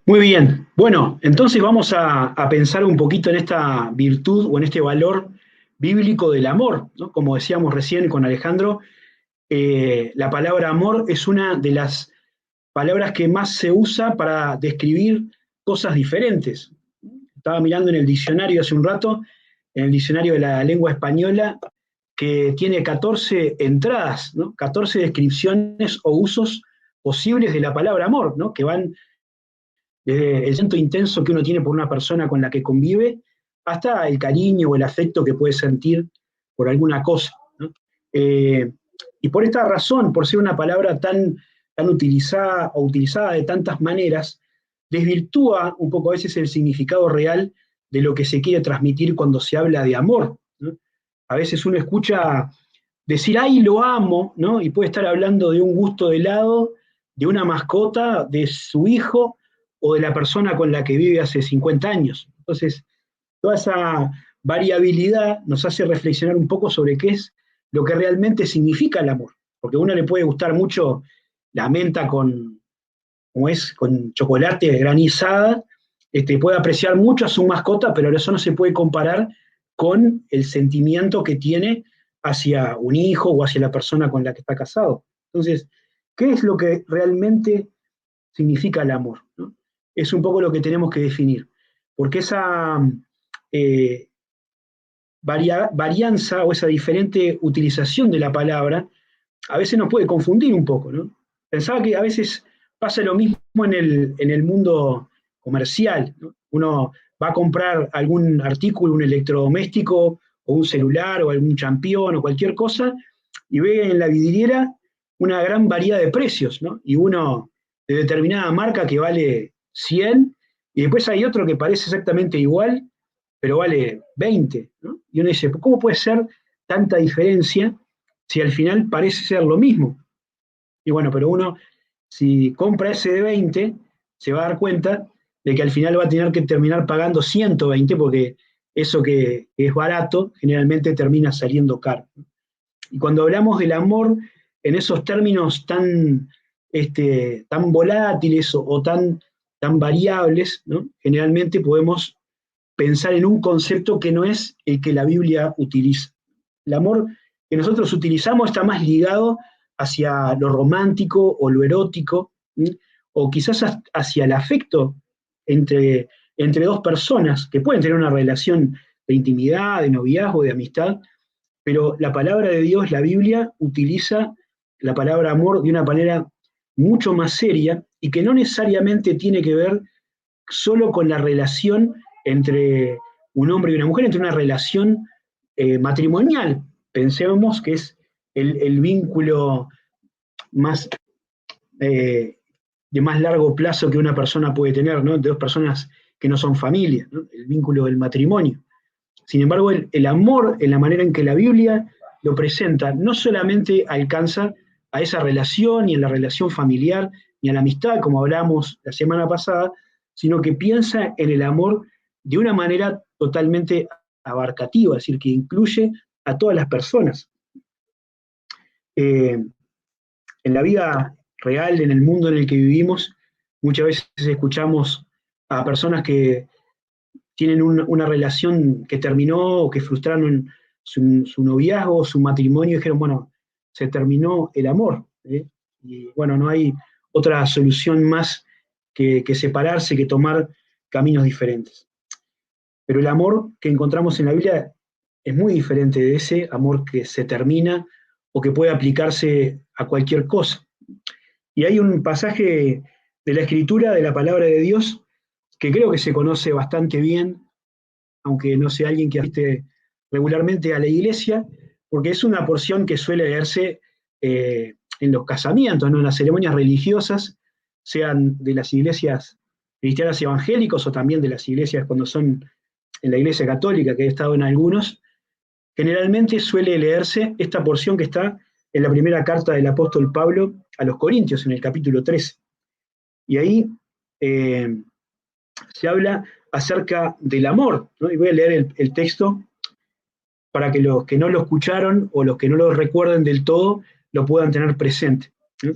Muy bien. Bueno, entonces vamos a pensar un poquito en esta virtud o en este valor bíblico del amor, ¿no? Como decíamos recién con Alejandro, la palabra amor es una de las palabras que más se usa para describir cosas diferentes. Estaba mirando en el diccionario hace un rato, en el diccionario de la lengua española, que tiene 14 entradas, ¿no? 14 descripciones o usos posibles de la palabra amor, ¿no? Que van desde el sentimiento intenso que uno tiene por una persona con la que convive, hasta el cariño o el afecto que puede sentir por alguna cosa, ¿no? Eh, y por esta razón, por ser una palabra tan utilizada o utilizada de tantas maneras, desvirtúa un poco a veces el significado real de lo que se quiere transmitir cuando se habla de amor, ¿no? A veces uno escucha decir, ay, lo amo, ¿no? Y puede estar hablando de un gusto de helado, de una mascota, de su hijo o de la persona con la que vive hace 50 años. Entonces, toda esa variabilidad nos hace reflexionar un poco sobre qué es lo que realmente significa el amor. Porque a uno le puede gustar mucho la menta con chocolate granizada, puede apreciar mucho a su mascota, pero eso no se puede comparar con el sentimiento que tiene hacia un hijo o hacia la persona con la que está casado. Entonces, ¿qué es lo que realmente significa el amor? ¿No? Es un poco lo que tenemos que definir, porque esa eh, varianza o esa diferente utilización de la palabra a veces nos puede confundir un poco, ¿no? Pensaba que a veces pasa lo mismo en el mundo comercial, ¿no? Uno va a comprar algún artículo, un electrodoméstico o un celular o algún champión o cualquier cosa y ve en la vidriera una gran variedad de precios, ¿no? Y uno de determinada marca que vale 100 y después hay otro que parece exactamente igual, pero vale 20, ¿no? Y uno dice, ¿cómo puede ser tanta diferencia si al final parece ser lo mismo? Y bueno, pero uno, si compra ese de 20, se va a dar cuenta de que al final va a tener que terminar pagando 120 porque eso que es barato generalmente termina saliendo caro. Y cuando hablamos del amor en esos términos tan volátiles o tan variables, ¿no? Generalmente podemos pensar en un concepto que no es el que la Biblia utiliza. El amor que nosotros utilizamos está más ligado hacia lo romántico o lo erótico, ¿sí? O quizás hacia el afecto entre dos personas que pueden tener una relación de intimidad, de noviazgo, de amistad, pero la palabra de Dios, la Biblia, utiliza la palabra amor de una manera mucho más seria y que no necesariamente tiene que ver solo con la relación entre un hombre y una mujer, entre una relación matrimonial. Pensemos que es el vínculo más, eh, de más largo plazo que una persona puede tener, ¿no? De dos personas que no son familia, ¿no? El vínculo del matrimonio. Sin embargo, el amor, en la manera en que la Biblia lo presenta, no solamente alcanza a esa relación, ni a la relación familiar, ni a la amistad, como hablamos la semana pasada, sino que piensa en el amor de una manera totalmente abarcativa, es decir, que incluye a todas las personas. Eh, en la vida real, en el mundo en el que vivimos, muchas veces escuchamos a personas que tienen una relación que terminó o que frustraron su noviazgo, su matrimonio, y dijeron, bueno, se terminó el amor, ¿eh? Y bueno, no hay otra solución más que separarse, que tomar caminos diferentes. Pero el amor que encontramos en la Biblia es muy diferente de ese amor que se termina o que puede aplicarse a cualquier cosa. Y hay un pasaje de la Escritura, de la palabra de Dios, que creo que se conoce bastante bien, aunque no sea alguien que asiste regularmente a la iglesia, porque es una porción que suele leerse en los casamientos, ¿no? En las ceremonias religiosas, sean de las iglesias cristianas evangélicos o también de las iglesias cuando son en la iglesia católica, que he estado en algunos, generalmente suele leerse esta porción que está en la primera carta del apóstol Pablo a los Corintios, en el capítulo 13. Y ahí eh, se habla acerca del amor, ¿no? Y voy a leer el texto para que los que no lo escucharon o los que no lo recuerden del todo lo puedan tener presente, ¿no?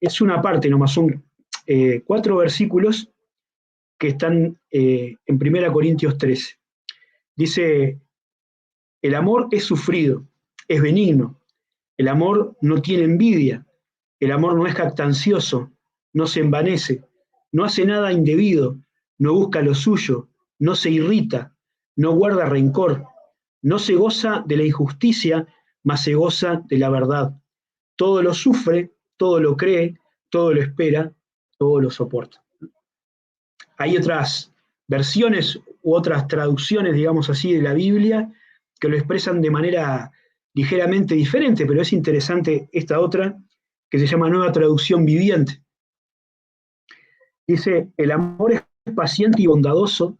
Es una parte nomás, son 4 versículos que están en 1 Corintios 13. Dice, el amor es sufrido, es benigno, el amor no tiene envidia, el amor no es jactancioso, no se envanece, no hace nada indebido, no busca lo suyo, no se irrita, no guarda rencor, no se goza de la injusticia, mas se goza de la verdad. Todo lo sufre, todo lo cree, todo lo espera, todo lo soporta. Hay otras versiones u otras traducciones, digamos así, de la Biblia que lo expresan de manera ligeramente diferente, pero es interesante esta otra que se llama Nueva Traducción Viviente. Dice, el amor es paciente y bondadoso,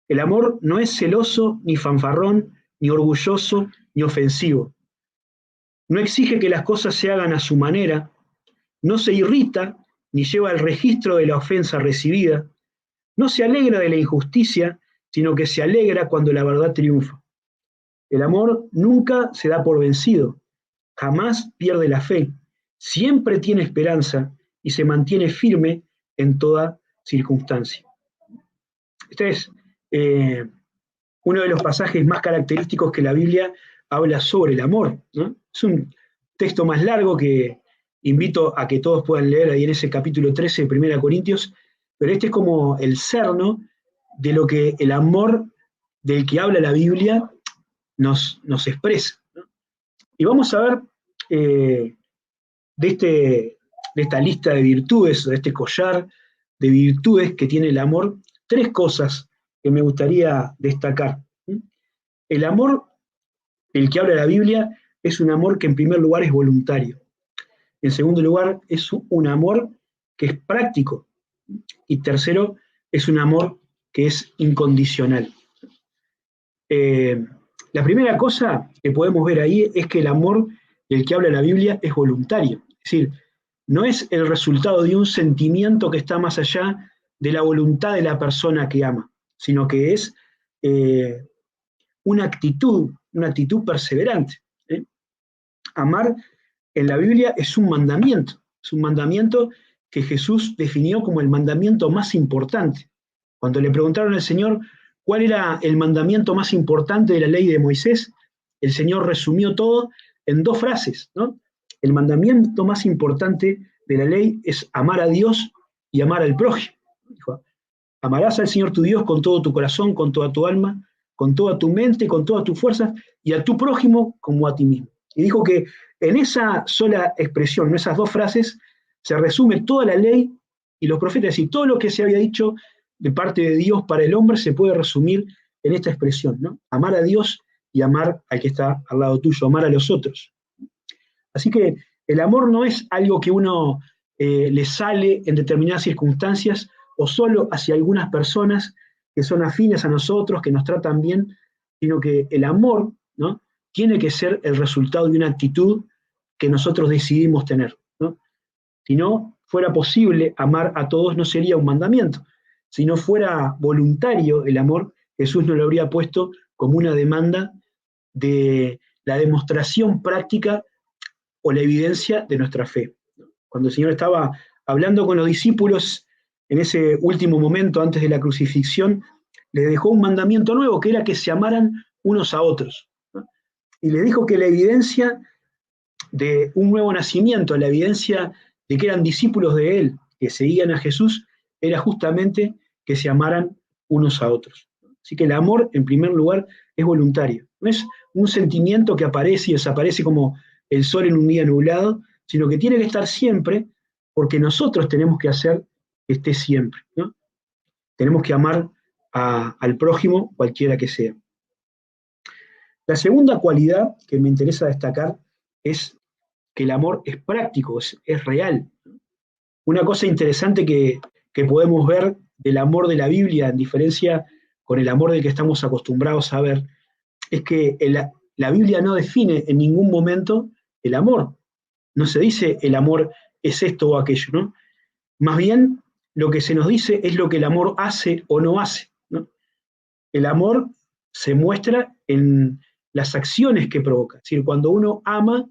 el amor no es celoso, ni fanfarrón, ni orgulloso, ni ofensivo. No exige que las cosas se hagan a su manera, no se irrita, ni lleva el registro de la ofensa recibida, no se alegra de la injusticia, sino que se alegra cuando la verdad triunfa. El amor nunca se da por vencido, jamás pierde la fe, siempre tiene esperanza y se mantiene firme en toda circunstancia. Este es uno de los pasajes más característicos que la Biblia habla sobre el amor, ¿no? Es un texto más largo que invito a que todos puedan leer ahí en ese capítulo 13 de 1 Corintios, pero este es como el cerno de lo que el amor del que habla la Biblia nos expresa, ¿no? Y vamos a ver de esta lista de virtudes, de este collar de virtudes que tiene el amor, tres cosas que me gustaría destacar. El amor del que habla la Biblia es un amor que en primer lugar es voluntario. En segundo lugar, es un amor que es práctico. Y tercero, es un amor que es incondicional. La primera cosa que podemos ver ahí es que el amor del que habla la Biblia es voluntario. Es decir, no es el resultado de un sentimiento que está más allá de la voluntad de la persona que ama, sino que es una actitud perseverante. Amar en la Biblia es un mandamiento que Jesús definió como el mandamiento más importante. Cuando le preguntaron al Señor cuál era el mandamiento más importante de la ley de Moisés, el Señor resumió todo en dos frases, ¿no? El mandamiento más importante de la ley es amar a Dios y amar al prójimo. Dijo, amarás al Señor tu Dios con todo tu corazón, con toda tu alma, con toda tu mente, con todas tus fuerzas, y a tu prójimo como a ti mismo. Y dijo que en esa sola expresión, en esas dos frases, se resume toda la ley y los profetas, y todo lo que se había dicho de parte de Dios para el hombre se puede resumir en esta expresión, ¿no? Amar a Dios y amar al que está al lado tuyo, amar a los otros. Así que el amor no es algo que uno le sale en determinadas circunstancias o solo hacia algunas personas que son afines a nosotros, que nos tratan bien, sino que el amor, ¿no?, tiene que ser el resultado de una actitud que nosotros decidimos tener, ¿no? Si no fuera posible amar a todos, no sería un mandamiento. Si no fuera voluntario el amor, Jesús no lo habría puesto como una demanda de la demostración práctica o la evidencia de nuestra fe. Cuando el Señor estaba hablando con los discípulos en ese último momento antes de la crucifixión, les dejó un mandamiento nuevo, que era que se amaran unos a otros, ¿no? Y les dijo que la evidencia de un nuevo nacimiento, la evidencia de que eran discípulos de Él, que seguían a Jesús, era justamente que se amaran unos a otros. Así que el amor, en primer lugar, es voluntario. No es un sentimiento que aparece y desaparece como el sol en un día nublado, sino que tiene que estar siempre, porque nosotros tenemos que hacer que esté siempre, ¿no? Tenemos que amar al prójimo, cualquiera que sea. La segunda cualidad que me interesa destacar es que el amor es práctico, es real. Una cosa interesante que podemos ver del amor de la Biblia, en diferencia con el amor del que estamos acostumbrados a ver, es que la Biblia no define en ningún momento el amor. No se dice el amor es esto o aquello, ¿no? Más bien, lo que se nos dice es lo que el amor hace o no hace, ¿no? El amor se muestra en las acciones que provoca. Es decir, cuando uno ama,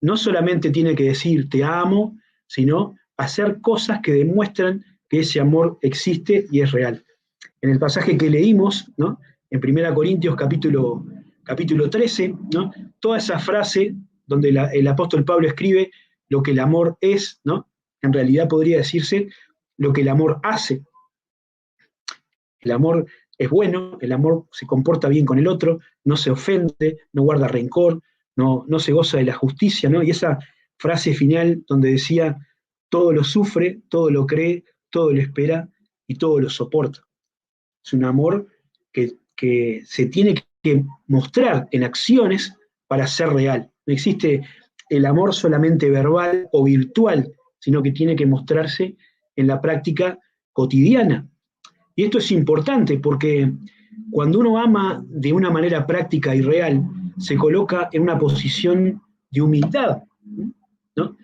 no solamente tiene que decir te amo, sino hacer cosas que demuestran que ese amor existe y es real. En el pasaje que leímos, ¿no? En 1 Corintios capítulo 13, ¿no? Toda esa frase donde el apóstol Pablo escribe lo que el amor es, ¿no? En realidad podría decirse lo que el amor hace. El amor es bueno, el amor se comporta bien con el otro, no se ofende, no guarda rencor, no se goza de la justicia, ¿no? Y esa frase final donde decía, todo lo sufre, todo lo cree, todo lo espera y todo lo soporta. Es un amor que se tiene que mostrar en acciones para ser real. No existe el amor solamente verbal o virtual, sino que tiene que mostrarse en la práctica cotidiana. Y esto es importante porque cuando uno ama de una manera práctica y real, se coloca en una posición de humildad, ¿no?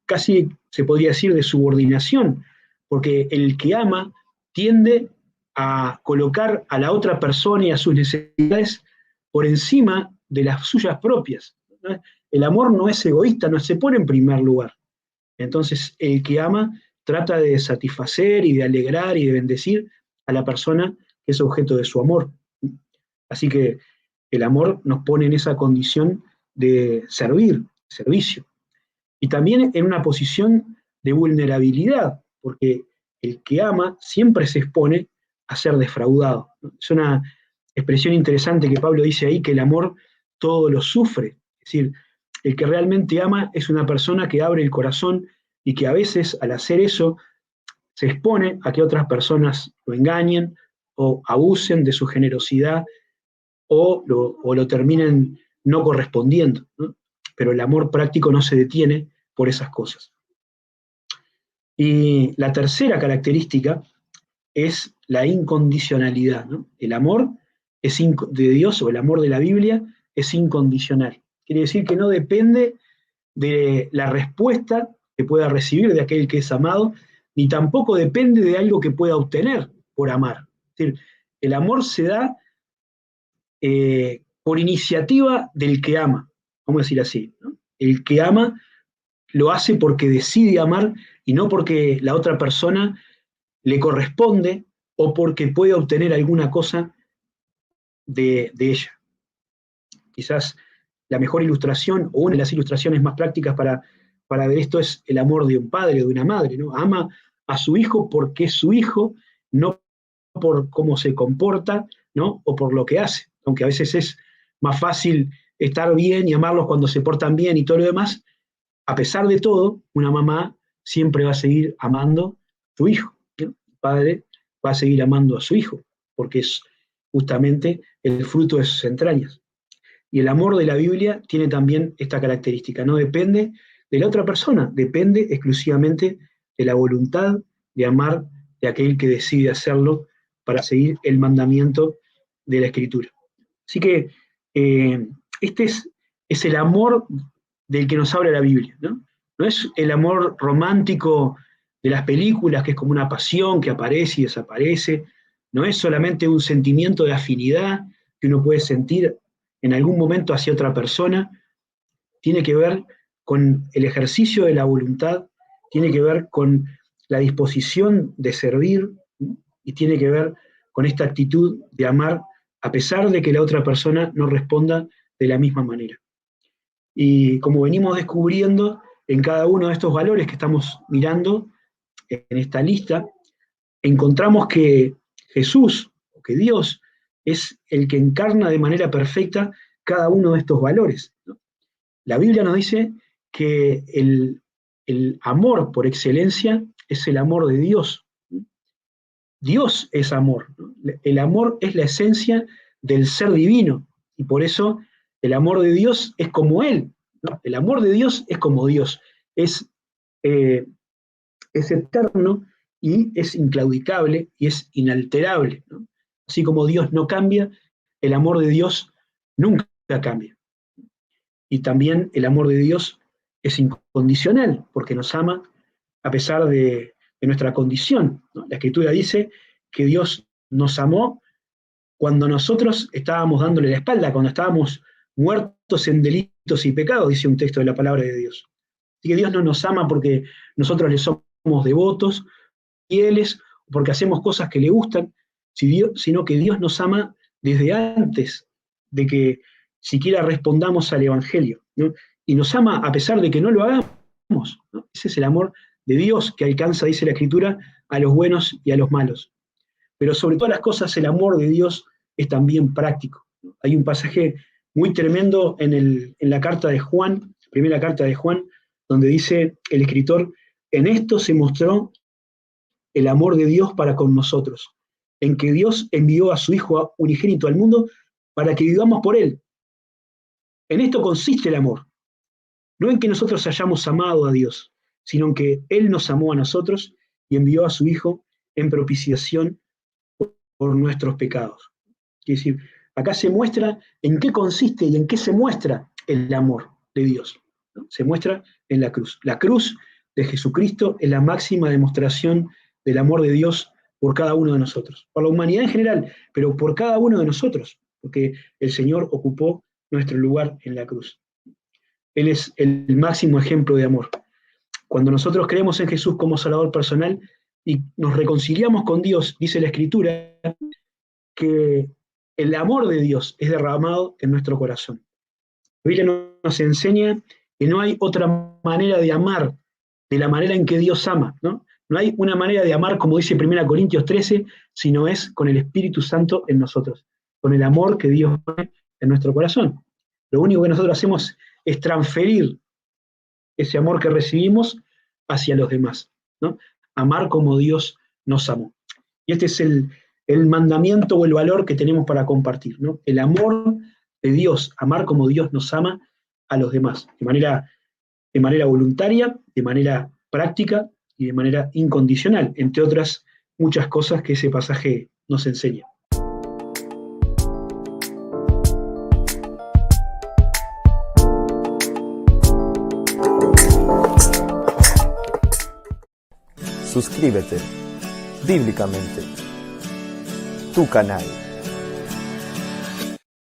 Casi se podría decir de subordinación, porque el que ama tiende a colocar a la otra persona y a sus necesidades por encima de las suyas propias, ¿no? El amor no es egoísta, no se pone en primer lugar. Entonces, el que ama trata de satisfacer y de alegrar y de bendecir a la persona que es objeto de su amor. Así que el amor nos pone en esa condición de servir, servicio. Y también en una posición de vulnerabilidad, porque el que ama siempre se expone a ser defraudado. Es una expresión interesante que Pablo dice ahí, que el amor todo lo sufre. Es decir, el que realmente ama es una persona que abre el corazón y que a veces al hacer eso se expone a que otras personas lo engañen o abusen de su generosidad o lo terminen no correspondiendo, ¿no? Pero el amor práctico no se detiene por esas cosas. Y la tercera característica es la incondicionalidad, ¿no? El amor de Dios, o el amor de la Biblia, es incondicional. Quiere decir que no depende de la respuesta que pueda recibir de aquel que es amado, ni tampoco depende de algo que pueda obtener por amar. Es decir, el amor se da por iniciativa del que ama, vamos a decir así, ¿no? El que ama lo hace porque decide amar y no porque la otra persona le corresponde o porque puede obtener alguna cosa de ella. Quizás la mejor ilustración o una de las ilustraciones más prácticas para ver esto es el amor de un padre o de una madre, ¿no? Ama a su hijo porque es su hijo, no por cómo se comporta, ¿no? O por lo que hace, aunque a veces es más fácil estar bien y amarlos cuando se portan bien y todo lo demás. A pesar de todo, una mamá siempre va a seguir amando a su hijo, ¿no? El padre va a seguir amando a su hijo, porque es justamente el fruto de sus entrañas. Y el amor de la Biblia tiene también esta característica, no depende de la otra persona, depende exclusivamente de la voluntad de amar de aquel que decide hacerlo para seguir el mandamiento de la Escritura. Así que este es el amor del que nos habla la Biblia, ¿no? No es el amor romántico de las películas, que es como una pasión que aparece y desaparece, no es solamente un sentimiento de afinidad que uno puede sentir en algún momento hacia otra persona, tiene que ver con el ejercicio de la voluntad, tiene que ver con la disposición de servir, ¿no? Y tiene que ver con esta actitud de amar a pesar de que la otra persona no responda de la misma manera. Y como venimos descubriendo en cada uno de estos valores que estamos mirando en esta lista, encontramos que Jesús, o que Dios, es el que encarna de manera perfecta cada uno de estos valores, ¿no? La Biblia nos dice que el amor por excelencia es el amor de Dios. Dios es amor, ¿no? El amor es la esencia del ser divino y por eso el amor de Dios es como Él, ¿no? El amor de Dios es como Dios, es, eh, es eterno y es inclaudicable y es inalterable, ¿no? Así como Dios no cambia, el amor de Dios nunca cambia. Y también el amor de Dios es incondicional, porque nos ama a pesar de nuestra condición, ¿no? La Escritura dice que Dios nos amó cuando nosotros estábamos dándole la espalda, cuando estábamos muertos en delitos y pecados, dice un texto de la palabra de Dios. Así que Dios no nos ama porque nosotros le somos devotos fieles, o porque hacemos cosas que le gustan, sino que Dios nos ama desde antes de que siquiera respondamos al Evangelio, ¿no? Y nos ama a pesar de que no lo hagamos, ¿no? Ese es el amor de Dios que alcanza, dice la Escritura, a los buenos y a los malos. Pero sobre todas las cosas, el amor de Dios es también práctico. Hay un pasaje muy tremendo en la carta de Juan, primera carta de Juan, donde dice el escritor: en esto se mostró el amor de Dios para con nosotros, en que Dios envió a su Hijo unigénito al mundo para que vivamos por Él. En esto consiste el amor, no en que nosotros hayamos amado a Dios, sino en que Él nos amó a nosotros y envió a su Hijo en propiciación por nuestros pecados. Es decir, acá se muestra en qué consiste y en qué se muestra el amor de Dios, ¿no? Se muestra en la cruz. La cruz de Jesucristo es la máxima demostración del amor de Dios por cada uno de nosotros, por la humanidad en general, pero por cada uno de nosotros, porque el Señor ocupó nuestro lugar en la cruz. Él es el máximo ejemplo de amor. Cuando nosotros creemos en Jesús como Salvador personal y nos reconciliamos con Dios, dice la Escritura, que el amor de Dios es derramado en nuestro corazón. La Biblia nos enseña que no hay otra manera de amar de la manera en que Dios ama, ¿no? No hay una manera de amar, como dice 1 Corintios 13, sino es con el Espíritu Santo en nosotros, con el amor que Dios pone en nuestro corazón. Lo único que nosotros hacemos es transferir ese amor que recibimos hacia los demás, ¿no? Amar como Dios nos amó. Y este es el mandamiento o el valor que tenemos para compartir, ¿no? El amor de Dios, amar como Dios nos ama a los demás, de manera voluntaria, de manera práctica y de manera incondicional, entre otras muchas cosas que ese pasaje nos enseña. Suscríbete, Bíblicamente, tu canal.